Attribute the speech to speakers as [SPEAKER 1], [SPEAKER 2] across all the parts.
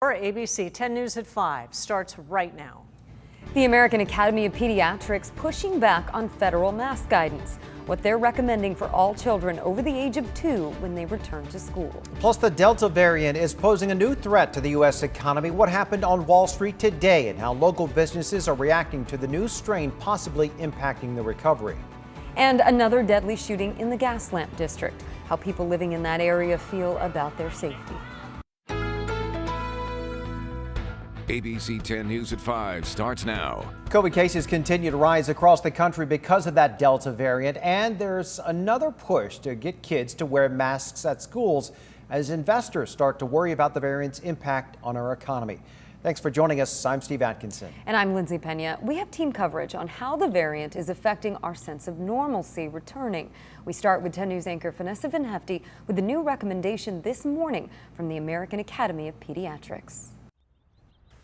[SPEAKER 1] Our ABC 10 News at 5 starts right now.
[SPEAKER 2] The American Academy of Pediatrics pushing back on federal mask guidance, what they're recommending for all children over the age of 2 when they return to school.
[SPEAKER 3] Plus, the Delta variant is posing a new threat to the U.S. economy. What happened on Wall Street today and how local businesses are reacting to the new strain possibly impacting the recovery.
[SPEAKER 2] And another deadly shooting in the Gaslamp district, how people living in that area feel about their safety.
[SPEAKER 4] ABC 10 News at 5 starts now.
[SPEAKER 3] COVID cases continue to rise across the country because of that Delta variant, and there's another push to get kids to wear masks at schools as investors start to worry about the variant's impact on our economy. Thanks for joining us. I'm Steve Atkinson.
[SPEAKER 2] And I'm Lindsay Pena. We have team coverage on how the variant is affecting our sense of normalcy returning. We start with 10 News anchor Vanessa Van Hefty with the new recommendation this morning from the American Academy of Pediatrics.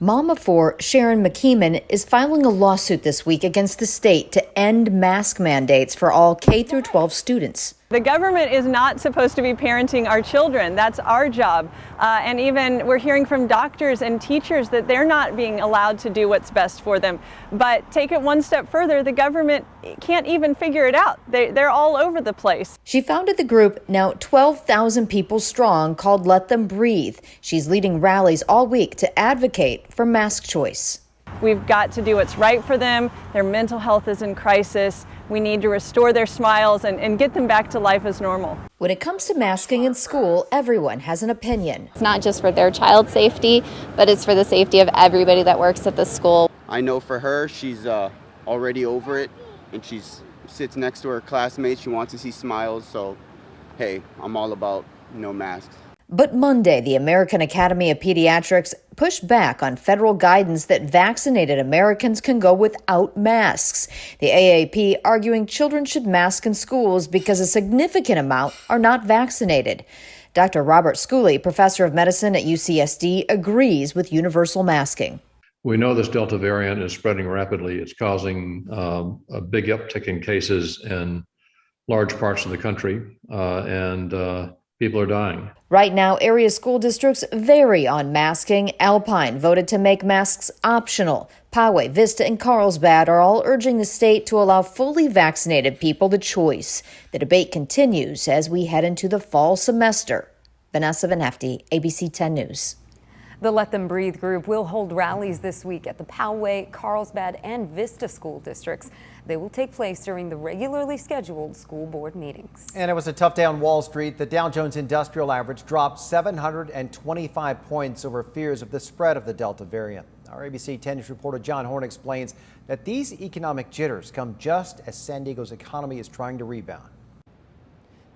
[SPEAKER 5] Mom of 4, Sharon McKeeman, is filing a lawsuit this week against the state to end mask mandates for all K-12 students.
[SPEAKER 6] The government is not supposed to be parenting our children. That's our job. And even we're hearing from doctors and teachers that they're not being allowed to do what's best for them. But take it one step further, the government can't even figure it out. They're all over the place.
[SPEAKER 5] She founded the group, now 12,000 people strong, called Let Them Breathe. She's leading rallies all week to advocate for mask choice.
[SPEAKER 6] We've got to do what's right for them. Their mental health is in crisis. We need to restore their smiles and get them back to life as normal.
[SPEAKER 5] When it comes to masking in school, everyone has an opinion.
[SPEAKER 7] It's not just for their child's safety, but it's for the safety of everybody that works at the school.
[SPEAKER 8] I know for her, she's already over it, and she sits next to her classmates. She wants to see smiles, so hey, I'm all about no masks.
[SPEAKER 5] But Monday, the American Academy of Pediatrics pushed back on federal guidance that vaccinated Americans can go without masks. The AAP arguing children should mask in schools because a significant amount are not vaccinated. Dr. Robert Schooley, professor of medicine at UCSD, agrees with universal masking.
[SPEAKER 9] We know this Delta variant is spreading rapidly. It's causing a big uptick in cases in large parts of the country, and people are dying.
[SPEAKER 5] Right now, area school districts vary on masking. Alpine voted to make masks optional. Poway, Vista, and Carlsbad are all urging the state to allow fully vaccinated people the choice. The debate continues as we head into the fall semester. Vanessa Van Hefty, ABC 10 News.
[SPEAKER 2] The Let Them Breathe group will hold rallies this week at the Poway, Carlsbad, and Vista school districts. They will take place during the regularly scheduled school board meetings.
[SPEAKER 3] And it was a tough day on Wall Street. The Dow Jones Industrial Average dropped 725 points over fears of the spread of the Delta variant. Our ABC 10 News reporter John Horn explains that these economic jitters come just as San Diego's economy is trying to rebound.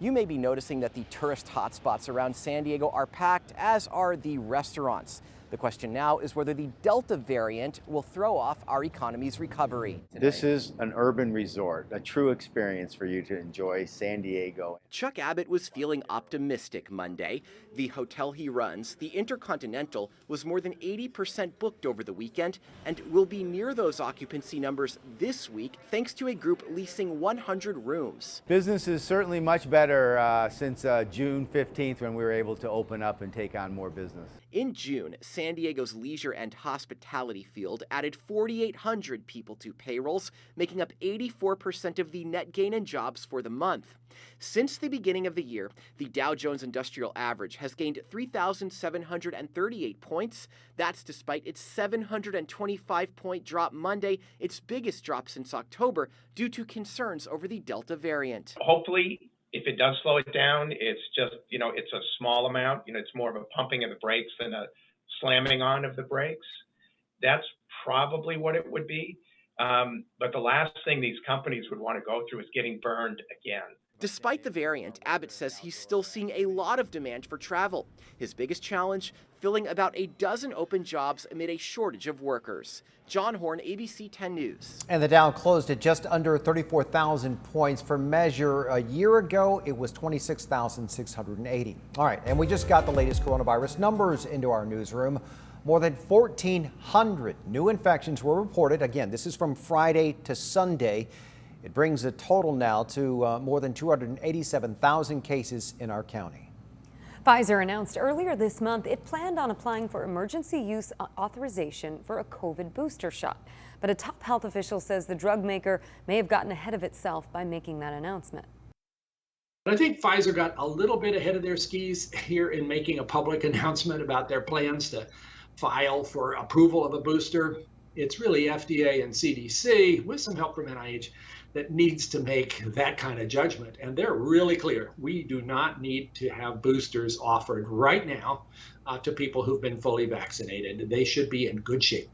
[SPEAKER 10] You may be noticing that the tourist hotspots around San Diego are packed, as are the restaurants. The question now is whether the Delta variant will throw off our economy's recovery.
[SPEAKER 11] This is an urban resort, a true experience for you to enjoy San Diego.
[SPEAKER 10] Chuck Abbott was feeling optimistic Monday. The hotel he runs, the Intercontinental, was more than 80% booked over the weekend and will be near those occupancy numbers this week thanks to a group leasing 100 rooms.
[SPEAKER 11] Business is certainly much better since June 15th when we were able to open up and take on more business.
[SPEAKER 10] In June, San Diego's leisure and hospitality field added 4,800 people to payrolls, making up 84% of the net gain in jobs for the month. Since the beginning of the year, the Dow Jones Industrial Average has gained 3,738 points. That's despite its 725-point drop Monday, its biggest drop since October, due to concerns over the Delta variant.
[SPEAKER 12] Hopefully, if it does slow it down, it's just, it's a small amount. It's more of a pumping of the brakes than a slamming on of the brakes. That's probably what it would be. But the last thing these companies would want to go through is getting burned again.
[SPEAKER 10] Despite the variant, Abbott says he's still seeing a lot of demand for travel. His biggest challenge, filling about a dozen open jobs amid a shortage of workers. John Horn, ABC 10 News.
[SPEAKER 3] And the Dow closed at just under 34,000 points. For measure, a year ago, it was 26,680. All right, and we just got the latest coronavirus numbers into our newsroom. More than 1,400 new infections were reported. Again, this is from Friday to Sunday. It brings the total now to more than 287,000 cases in our county.
[SPEAKER 2] Pfizer announced earlier this month it planned on applying for emergency use authorization for a COVID booster shot. But a top health official says the drug maker may have gotten ahead of itself by making that announcement.
[SPEAKER 13] I think Pfizer got a little bit ahead of their skis here in making a public announcement about their plans to file for approval of a booster. It's really FDA and CDC, with some help from NIH, that needs to make that kind of judgment. And they're really clear. We do not need to have boosters offered right now to people who've been fully vaccinated. They should be in good shape.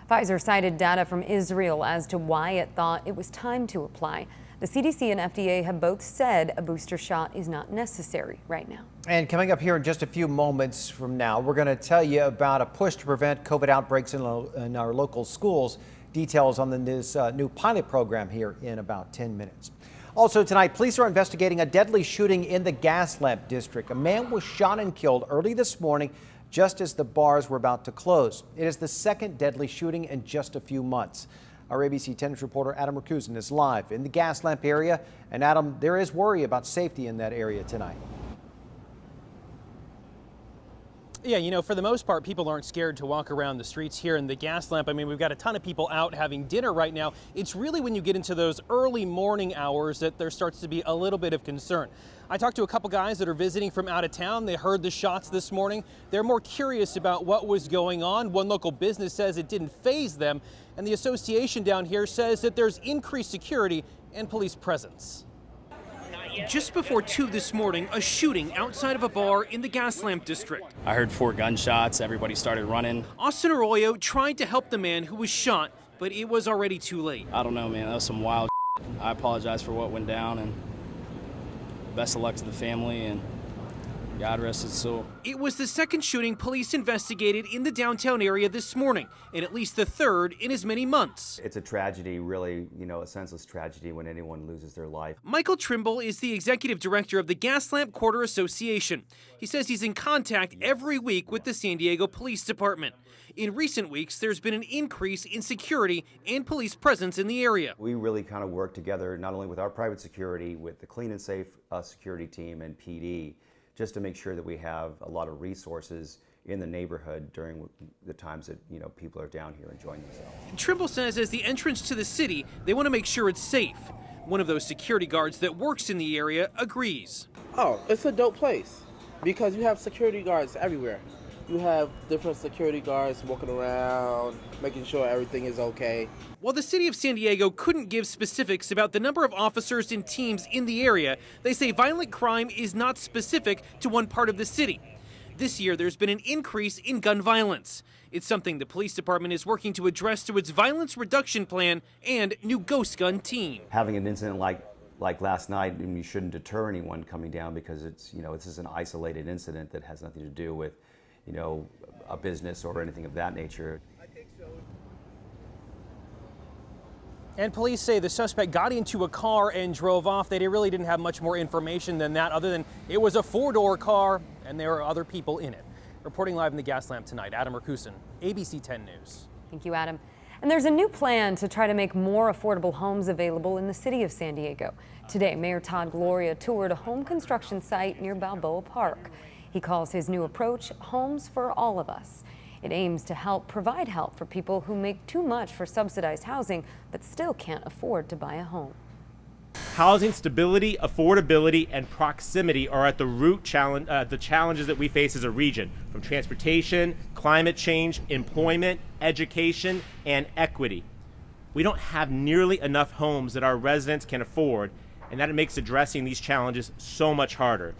[SPEAKER 2] Pfizer cited data from Israel as to why it thought it was time to apply. The CDC and FDA have both said a booster shot is not necessary right now.
[SPEAKER 3] And coming up here in just a few moments from now, we're going to tell you about a push to prevent COVID outbreaks in our local schools. Details on this new pilot program here in about 10 minutes. Also tonight, police are investigating a deadly shooting in the Gaslamp district. A man was shot and killed early this morning just as the bars were about to close. It is the second deadly shooting in just a few months. Our ABC 10 News reporter Adam Rakusin is live in the Gaslamp area. And Adam, there is worry about safety in that area tonight.
[SPEAKER 14] Yeah, you know, for the most part, people aren't scared to walk around the streets here in the Gaslamp. I mean, we've got a ton of people out having dinner right now. It's really when you get into those early morning hours that there starts to be a little bit of concern. I talked to a couple guys that are visiting from out of town. They heard the shots this morning. They're more curious about what was going on. One local business says it didn't faze them. And the association down here says that there's increased security and police presence. Just before 2 this morning, a shooting outside of a bar in the Gaslamp district.
[SPEAKER 15] I heard 4 gunshots. Everybody started running.
[SPEAKER 14] Austin Arroyo tried to help the man who was shot, but it was already too late.
[SPEAKER 15] I don't know, man. That was some wild shit. I apologize for what went down, and best of luck to the family, and God rest his soul.
[SPEAKER 14] It was the second shooting police investigated in the downtown area this morning, and at least the third in as many months.
[SPEAKER 16] It's a tragedy, really, you know, a senseless tragedy when anyone loses their life.
[SPEAKER 14] Michael Trimble is the executive director of the Gaslamp Quarter Association. He says he's in contact every week with the San Diego Police Department. In recent weeks, there's been an increase in security and police presence in the area.
[SPEAKER 16] We really kind of work together, not only with our private security, with the Clean and Safe security team and PD, just to make sure that we have a lot of resources in the neighborhood during the times that, you know, people are down here enjoying themselves.
[SPEAKER 14] Trimble says as the entrance to the city, they want to make sure it's safe. One of those security guards that works in the area agrees.
[SPEAKER 17] Oh, it's a dope place because you have security guards everywhere. You have different security guards walking around, making sure everything is okay.
[SPEAKER 14] While the city of San Diego couldn't give specifics about the number of officers and teams in the area, they say violent crime is not specific to one part of the city. This year, there's been an increase in gun violence. It's something the police department is working to address through its violence reduction plan and new ghost gun team.
[SPEAKER 16] Having an incident like last night, and you shouldn't deter anyone coming down because it's, you know, this is an isolated incident that has nothing to do with, you know, a business or anything of that nature.
[SPEAKER 14] And police say the suspect got into a car and drove off. They really didn't have much more information than that, other than it was a 4-door car and there were other people in it. Reporting live in the Gaslamp tonight, Adam Rakusin, ABC 10 News.
[SPEAKER 2] Thank you, Adam. And there's a new plan to try to make more affordable homes available in the city of San Diego. Today, Mayor Todd Gloria toured a home construction site near Balboa Park. He calls his new approach Homes for All of Us. It aims to provide help for people who make too much for subsidized housing but still can't afford to buy a home.
[SPEAKER 18] Housing stability, affordability, and proximity are at the root the challenges that we face as a region, from transportation, climate change, employment, education, and equity. We don't have nearly enough homes that our residents can afford, and that makes addressing these challenges so much harder.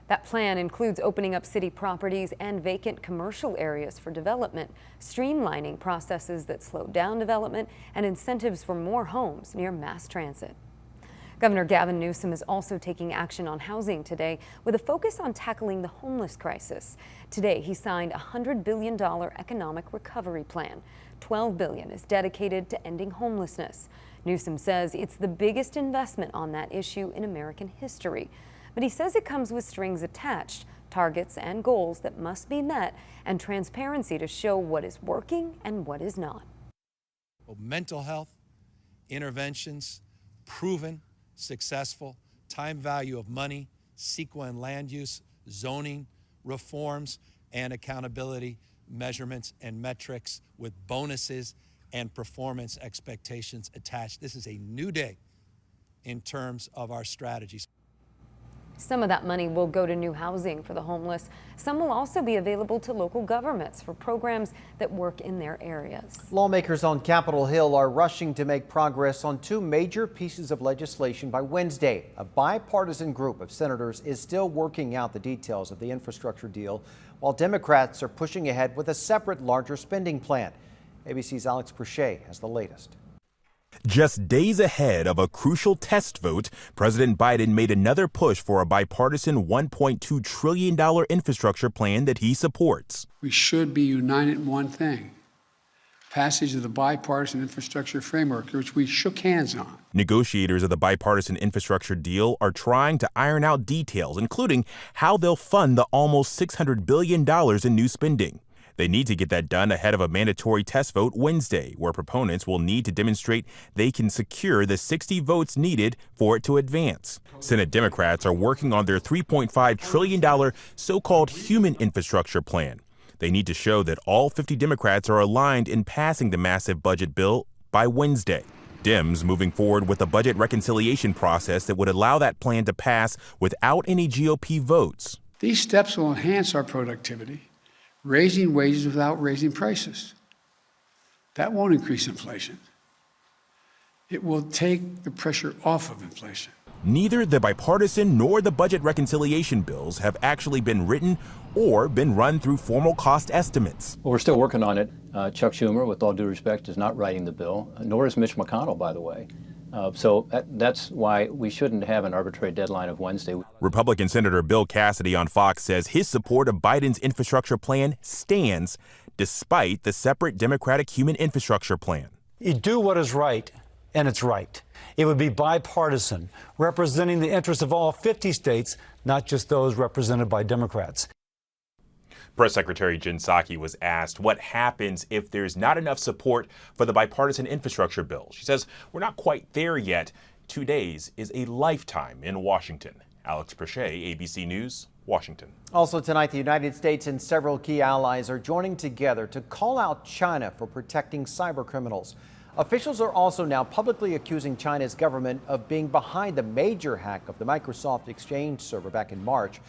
[SPEAKER 2] That plan includes opening up city properties and vacant commercial areas for development, streamlining processes that slow down development, and incentives for more homes near mass transit. Governor Gavin Newsom is also taking action on housing today with a focus on tackling the homeless crisis. Today, he signed a $100 billion economic recovery plan. $12 billion is dedicated to ending homelessness. Newsom says it's the biggest investment on that issue in American history. But he says it comes with strings attached, targets and goals that must be met, and transparency to show what is working and what is not.
[SPEAKER 19] Mental health, interventions, proven, successful, time value of money, CEQA and land use, zoning reforms and accountability measurements and metrics with bonuses and performance expectations attached. This is a new day in terms of our strategies.
[SPEAKER 2] Some of that money will go to new housing for the homeless. Some will also be available to local governments for programs that work in their areas.
[SPEAKER 3] Lawmakers on Capitol Hill are rushing to make progress on two major pieces of legislation by Wednesday. A bipartisan group of senators is still working out the details of the infrastructure deal, while Democrats are pushing ahead with a separate, larger spending plan. ABC's Alex Perchet has the latest.
[SPEAKER 20] Just days ahead of a crucial test vote, President Biden made another push for a bipartisan $1.2 trillion infrastructure plan that he supports.
[SPEAKER 21] We should be united in one thing: passage of the bipartisan infrastructure framework, which we shook hands on.
[SPEAKER 20] Negotiators of the bipartisan infrastructure deal are trying to iron out details, including how they'll fund the almost $600 billion in new spending. They need to get that done ahead of a mandatory test vote Wednesday, where proponents will need to demonstrate they can secure the 60 votes needed for it to advance. Senate Democrats are working on their $3.5 trillion so-called human infrastructure plan. They need to show that all 50 Democrats are aligned in passing the massive budget bill by Wednesday. Dems moving forward with a budget reconciliation process that would allow that plan to pass without any GOP votes.
[SPEAKER 21] These steps will enhance our productivity, raising wages without raising prices. That won't increase inflation. It will take the pressure off of inflation.
[SPEAKER 20] Neither the bipartisan nor the budget reconciliation bills have actually been written or been run through formal cost estimates.
[SPEAKER 22] Well, we're still working on it. Chuck Schumer, with all due respect, is not writing the bill, nor is Mitch McConnell, by the way. So that's why we shouldn't have an arbitrary deadline of Wednesday.
[SPEAKER 20] Republican Senator Bill Cassidy on Fox says his support of Biden's infrastructure plan stands despite the separate Democratic human infrastructure plan.
[SPEAKER 23] You do what is right, and it's right. It would be bipartisan, representing the interests of all 50 states, not just those represented by Democrats.
[SPEAKER 20] Press Secretary Jen Psaki was asked what happens if there's not enough support for the bipartisan infrastructure bill. She says, we're not quite there yet. 2 days is a lifetime in Washington. Alex Perchet, ABC News, Washington.
[SPEAKER 3] Also tonight, the United States and several key allies are joining together to call out China for protecting cyber criminals. Officials are also now publicly accusing China's government of being behind the major hack of the Microsoft Exchange server back in March.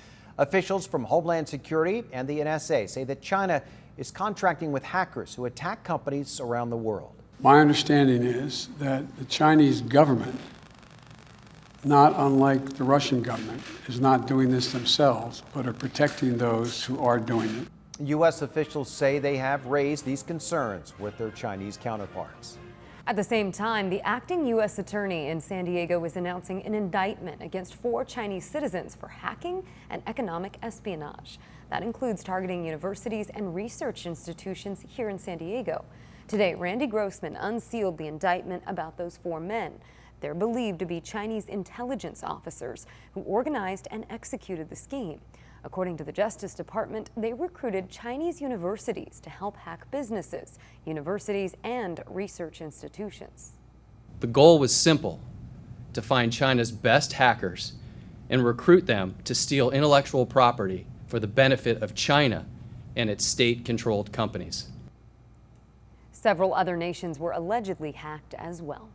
[SPEAKER 3] Officials from Homeland Security and the NSA say that China is contracting with hackers who attack companies around the world.
[SPEAKER 21] My understanding is that the Chinese government, not unlike the Russian government, is not doing this themselves, but are protecting those who are doing it.
[SPEAKER 3] U.S. officials say they have raised these concerns with their Chinese counterparts.
[SPEAKER 2] At the same time, the acting U.S. attorney in San Diego is announcing an indictment against 4 Chinese citizens for hacking and economic espionage. That includes targeting universities and research institutions here in San Diego. Today, Randy Grossman unsealed the indictment about those 4 men. They're believed to be Chinese intelligence officers who organized and executed the scheme. According to the Justice Department, they recruited Chinese universities to help hack businesses, universities, and research institutions.
[SPEAKER 24] The goal was simple: to find China's best hackers and recruit them to steal intellectual property for the benefit of China and its state-controlled companies.
[SPEAKER 2] Several other nations were allegedly hacked as well.